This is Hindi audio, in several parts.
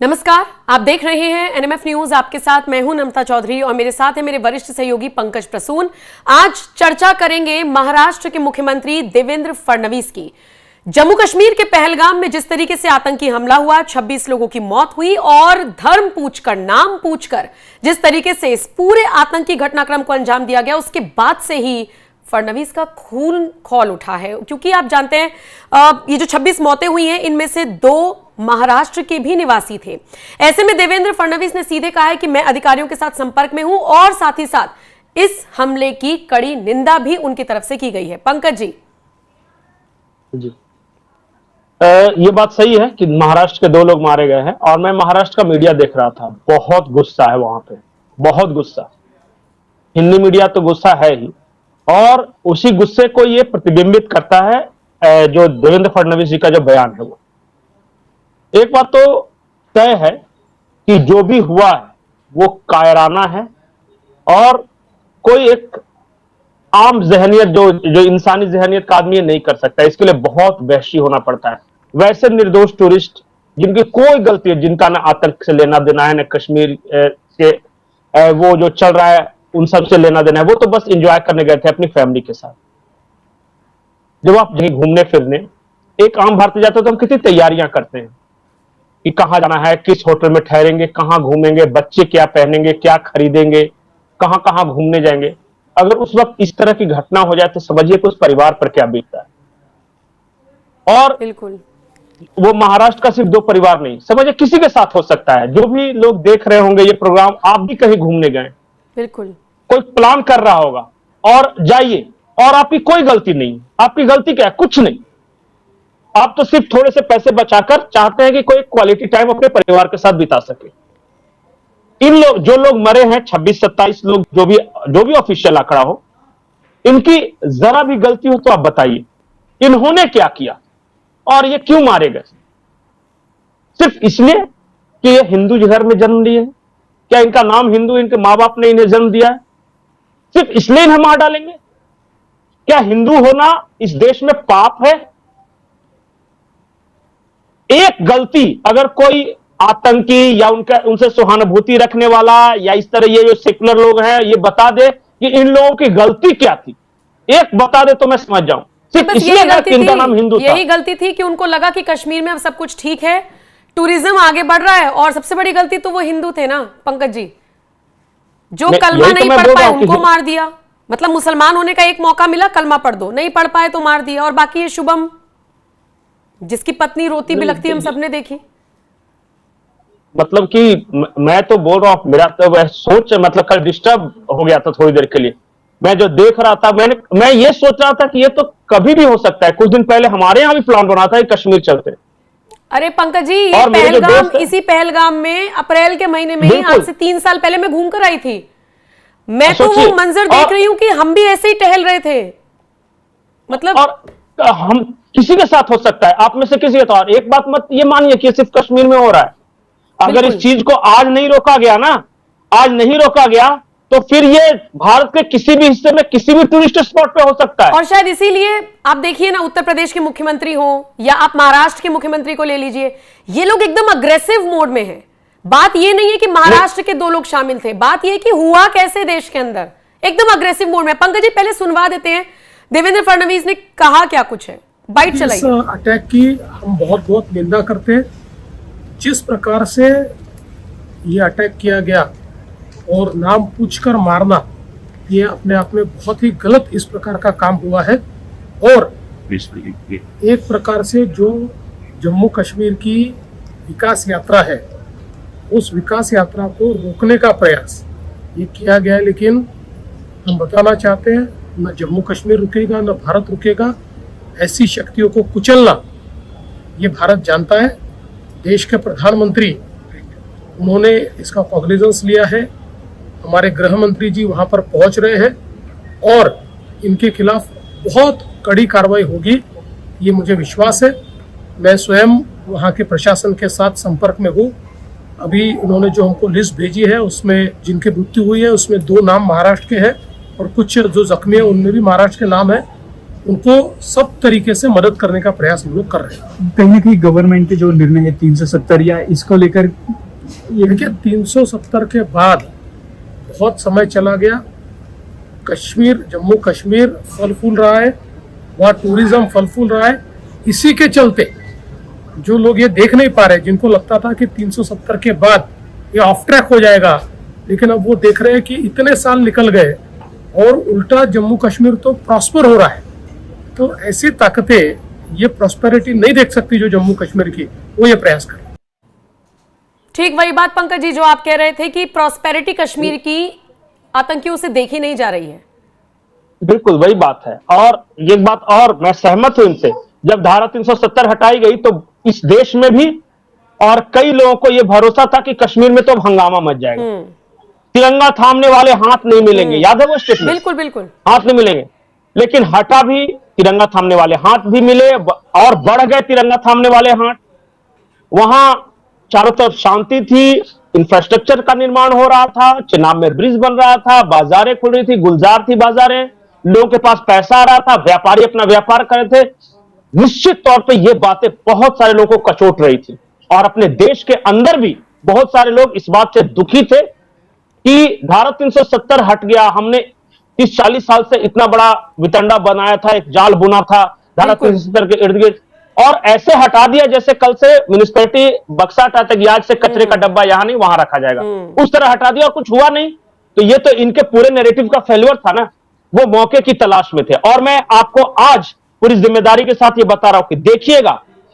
नमस्कार, आप देख रहे हैं एनएमएफ न्यूज। आपके साथ मैं हूं नम्रता चौधरी और मेरे साथ है मेरे वरिष्ठ सहयोगी पंकज प्रसून। आज चर्चा करेंगे महाराष्ट्र के मुख्यमंत्री देवेंद्र फडणवीस की। जम्मू कश्मीर के पहलगाम में जिस तरीके से आतंकी हमला हुआ, 26 लोगों की मौत हुई और धर्म पूछकर, नाम पूछकर जिस तरीके से इस पूरे आतंकी घटनाक्रम को अंजाम दिया गया, उसके बाद से ही फडणवीस का खून खौल उठा है। क्योंकि आप जानते हैं ये जो 26 मौतें हुई हैं, इनमें से 2 महाराष्ट्र के भी निवासी थे। ऐसे में देवेंद्र फडणवीस ने सीधे कहा है कि मैं अधिकारियों के साथ संपर्क में हूं और साथ ही साथ इस हमले की कड़ी निंदा भी उनकी तरफ से की गई है। पंकज जी, ये बात सही है कि महाराष्ट्र के 2 लोग मारे गए हैं और मैं महाराष्ट्र का मीडिया देख रहा था, बहुत गुस्सा है वहां पे, बहुत गुस्सा। हिंदी मीडिया तो गुस्सा है ही, और उसी गुस्से को ये प्रतिबिंबित करता है जो देवेंद्र फडणवीस जी का जो बयान है। वो एक बात तो तय है कि जो भी हुआ है वो कायराना है और कोई एक आम जहनियत जो इंसानी जहनियत का आदमी नहीं कर सकता। इसके लिए बहुत वहशी होना पड़ता है। वैसे निर्दोष टूरिस्ट जिनकी कोई गलती है, जिनका ना आतंक से लेना देना है, ना कश्मीर से वो जो चल रहा है उन सब से लेना देना है, वो तो बस एंजॉय करने गए थे अपनी फैमिली के साथ। जब आप कहीं घूमने फिरने एक आम भारतीय जाते हो तो हम कितनी तैयारियां करते हैं कि कहां जाना है, किस होटल में ठहरेंगे, कहां घूमेंगे, बच्चे क्या पहनेंगे, क्या खरीदेंगे, कहां कहां घूमने जाएंगे। अगर उस वक्त इस तरह की घटना हो जाए तो समझिए कि उस परिवार पर क्या बीतता है। और बिल्कुल वो महाराष्ट्र का सिर्फ 2 परिवार नहीं, समझिए किसी के साथ हो सकता है। जो भी लोग देख रहे होंगे ये प्रोग्राम, आप भी कहीं घूमने गए, बिल्कुल कोई प्लान कर रहा होगा और जाइए, और आपकी कोई गलती नहीं। आपकी गलती क्या है? कुछ नहीं। आप तो सिर्फ थोड़े से पैसे बचाकर चाहते हैं कि कोई क्वालिटी टाइम अपने परिवार के साथ बिता सके। जो लोग मरे हैं, 26-27 लोग, जो भी ऑफिशियल आंकड़ा हो, इनकी जरा भी गलती हो तो आप बताइए, इन्होंने क्या किया और ये क्यों मारे गए? सिर्फ इसलिए कि ये हिंदू घर में जन्म लिए हैं? क्या इनका नाम हिंदू, इनके मां बाप ने इन्हें जन्म दिया है, सिर्फ इसलिए इन्हें मार डालेंगे? क्या हिंदू होना इस देश में पाप है? एक गलती अगर कोई आतंकी या उनसे सहानुभूति रखने वाला या इस तरह ये जो सेकुलर लोग हैं ये बता दे कि इन लोगों की गलती क्या थी, एक बता दे तो मैं समझ जाऊं। सिर्फ इसलिए कि इनका नाम हिंदू था। यही गलती थी कि उनको लगा कि कश्मीर में अब सब कुछ ठीक है, टूरिज्म आगे बढ़ रहा है, और सबसे बड़ी गलती तो वो हिंदू थे ना पंकज जी, जो कलमा नहीं पढ़ पाए उनको मार दिया। मतलब मुसलमान होने का एक मौका मिला, कलमा पढ़ दो, नहीं पढ़ पाए तो मार दिया। और बाकी ये शुभम जिसकी पत्नी रोती बिलखती हम सबने देखी। मतलब कि मैं तो बोल रहा हूं, मेरा तो वह सोच मतलब कल डिस्टर्ब हो गया था थोड़ी देर के लिए। मैं जो देख रहा था, मैं ये सोच रहा था कि ये तो कभी भी हो सकता है। कुछ दिन पहले हमारे यहां भी प्लान बना था कि कश्मीर चलते। अरे पंकज जी, ये पहलगाम, इसी पहलगाम में अप्रैल के महीने में ही, आज से 3 साल पहले मैं घूम कर आई थी। मैं तो वो मंजर देख रही हूं कि हम भी ऐसे ही टहल रहे थे। मतलब और हम किसी के साथ हो सकता है, आप में से किसी के साथ। एक बात मत ये मानिए कि सिर्फ कश्मीर में हो रहा है। अगर इस चीज को आज नहीं रोका गया ना, आज नहीं रोका गया, तो फिर ये भारत के किसी भी हिस्से में किसी भी टूरिस्ट स्पॉट पे हो सकता है। और शायद इसीलिए आप देखिए ना, उत्तर प्रदेश के मुख्यमंत्री हो या आप महाराष्ट्र के मुख्यमंत्री को ले लीजिए, ये लोग एकदम अग्रेसिव मोड में हैं। बात ये नहीं है कि महाराष्ट्र के 2 लोग शामिल थे, बात ये कि हुआ कैसे देश के अंदर, एकदम अग्रेसिव मोड में। पंकज जी पहले सुनवा देते हैं देवेंद्र फडणवीस ने कहा क्या कुछ है, बाइट चलाइए। अटैक की हम बहुत बहुत निंदा करते हैं। जिस प्रकार से ये अटैक किया गया और नाम पूछकर मारना, ये अपने आप में बहुत ही गलत इस प्रकार का काम हुआ है। और एक प्रकार से जो जम्मू कश्मीर की विकास यात्रा है, उस विकास यात्रा को रोकने का प्रयास ये किया गया है। लेकिन हम बताना चाहते हैं, न जम्मू कश्मीर रुकेगा, न भारत रुकेगा। ऐसी शक्तियों को कुचलना ये भारत जानता है। देश के प्रधानमंत्री उन्होंने इसका कॉग्निजेंस लिया है। हमारे गृह मंत्री जी वहां पर पहुंच रहे हैं और इनके खिलाफ बहुत कड़ी कार्रवाई होगी, ये मुझे विश्वास है। मैं स्वयं वहां के प्रशासन के साथ संपर्क में हूँ। अभी उन्होंने जो हमको लिस्ट भेजी है, उसमें जिनकी मृत्यु हुई है उसमें 2 नाम महाराष्ट्र के हैं और कुछ जो जख्मी है उनमें भी महाराष्ट्र के नाम है। उनको सब तरीके से मदद करने का प्रयास हम लोग कर रहे हैं। कहीं ना कहीं गवर्नमेंट के जो निर्णय है 370 या इसको लेकर ये देखिए 370 के बाद बहुत समय चला गया, कश्मीर जम्मू कश्मीर फल फूल रहा है, वहाँ टूरिज्म फल फूल रहा है। इसी के चलते जो लोग ये देख नहीं पा रहे, जिनको लगता था कि 370 के बाद ये ऑफ ट्रैक हो जाएगा, लेकिन अब वो देख रहे हैं कि इतने साल निकल गए और उल्टा जम्मू कश्मीर तो प्रॉस्पर हो रहा है। तो ऐसी ताकतें ये प्रॉस्पेरिटी नहीं देख सकती जो जम्मू कश्मीर की, वो ये प्रयास कर। ठीक वही बात पंकज जी जो आप कह रहे थे कि प्रॉस्पेरिटी कश्मीर की आतंकियों से देखी नहीं जा रही है। बिल्कुल वही बात है। और एक बात और मैं सहमत हूं इनसे, जब धारा 370 हटाई गई तो इस देश में भी और कई लोगों को यह भरोसा था कि कश्मीर में तो अब हंगामा मच जाएगा, तिरंगा थामने वाले हाथ नहीं मिलेंगे। याद है वो स्टेटमेंट? बिल्कुल बिल्कुल हाथ नहीं मिलेंगे, लेकिन हटा भी, तिरंगा थामने वाले हाथ भी मिले और बढ़ गए तिरंगा थामने वाले हाथ। वहां चारों तरफ शांति थी, इंफ्रास्ट्रक्चर का निर्माण हो रहा था, चेनाब में ब्रिज बन रहा था, बाजारें खुल रही थी, गुलजार थी बाजारें, लोगों के पास पैसा आ रहा था, व्यापारी अपना व्यापार कर रहे थे। निश्चित तौर पे ये बातें बहुत सारे लोगों को कचोट रही थी और अपने देश के अंदर भी बहुत सारे लोग इस बात से दुखी थे कि धारा 370 हट गया। हमने 30-40 साल से इतना बड़ा वितंडा बनाया था, एक जाल बुना था धारा 370 के इर्द गिर्द, और ऐसे हटा दिया जैसे कल से म्युनिसिपैलिटी बक्सा टाटा गैस से कचरे का डब्बा यहां नहीं वहां रखा जाएगा, उस तरह हटा दिया और कुछ हुआ नहीं। तो ये तो इनके पूरे नैरेटिव का फेल्योर था ना, वो मौके की तलाश में थे। और मैं आपको आज पूरी जिम्मेदारी के साथ ये बता रहा हूं कि देखिएगा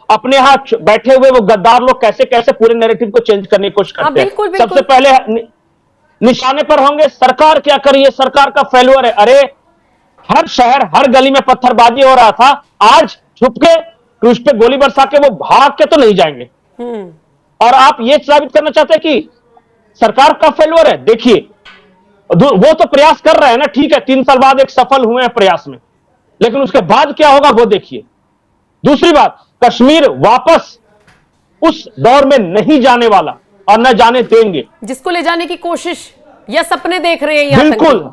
अपने यहां बैठे हुए वो गद्दार लोग कैसे कैसे पूरे नैरेटिव को चेंज करने की कोशिश करते हैं। बिल्कुल। सबसे पहले निशाने पर होंगे सरकार, क्या करिए, सरकार का फेल्योर है। अरे हर शहर हर गली में पत्थरबाजी हो रहा था, आज छुप के उस पे गोली बरसा के वो भाग के तो नहीं जाएंगे। और आप ये साबित करना चाहते हैं कि सरकार का फेल्योर है? देखिए वो तो प्रयास कर रहे हैं ना, ठीक है, 3 साल बाद एक सफल हुए हैं प्रयास में, लेकिन उसके बाद क्या होगा वो देखिए। दूसरी बात, कश्मीर वापस उस दौर में नहीं जाने वाला और न जाने देंगे जिसको ले जाने की कोशिश या सपने देख रहे हैं। बिल्कुल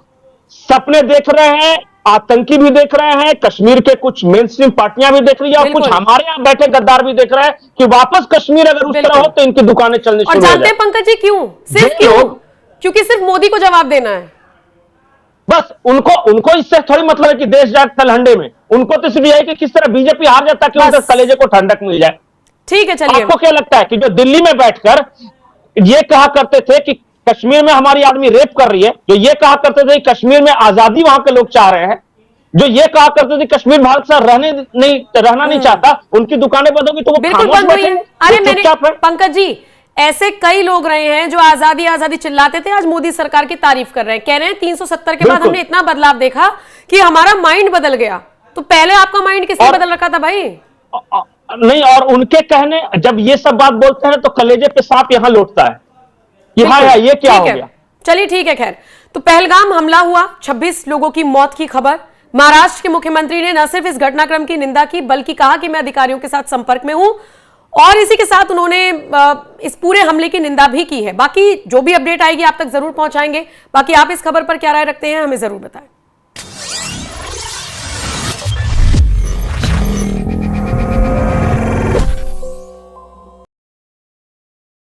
सपने देख रहे हैं, आतंकी भी देख रहे हैं, कश्मीर के कुछ मेन स्ट्रीम पार्टियां भी देख रही है और कुछ हमारे यहां बैठे गद्दार भी देख रहे हैं कि वापस कश्मीर अगर उस तरह हो तो इनकी दुकानें चलनी शुरू हो जाए। और जानते हैं पंकज जी क्यों? सिर्फ क्यों? क्योंकि सिर्फ मोदी को जवाब देना है। बस उनको इससे थोड़ी मतलब है कि देश जाए तलहंडे में, उनको तो सिर्फ यह है कि किस तरह बीजेपी हार जाता है कि उनके कलेजे को ठंडक मिल जाए। ठीक है, चलिए। आपको क्या लगता है कि जो दिल्ली में बैठकर ये कहा करते थे कि कश्मीर में हमारी आदमी रेप कर रही है, जो ये कहा करते थे कि कश्मीर में आजादी वहां के लोग चाह रहे हैं, जो ये कहा करते थे कश्मीर भारत से रहना नहीं चाहता, उनकी दुकानें बंद होगी तो वो बिल्कुल बंद हुई है। अरे पंकज जी, ऐसे कई लोग रहे हैं जो आजादी आजादी चिल्लाते थे, आज मोदी सरकार की तारीफ कर रहे हैं, कह रहे हैं 370 के बाद हमने इतना बदलाव देखा कि हमारा माइंड बदल गया। तो पहले आपका माइंड किसने बदल रखा था भाई? नहीं, और उनके कहने जब ये सब बात बोलते हैं तो कलेजे पे सांप यहां लौटता है कि हाँ यार ये क्या हो गया। चलिए ठीक है। खैर, तो पहलगाम हमला हुआ, 26 लोगों की मौत की खबर। महाराष्ट्र के मुख्यमंत्री ने न सिर्फ इस घटनाक्रम की निंदा की बल्कि कहा कि मैं अधिकारियों के साथ संपर्क में हूं, और इसी के साथ उन्होंने इस पूरे हमले की निंदा भी की है। बाकी जो भी अपडेट आएगी आप तक जरूर पहुंचाएंगे। बाकी आप इस खबर पर क्या राय रखते हैं हमें जरूर बताएं।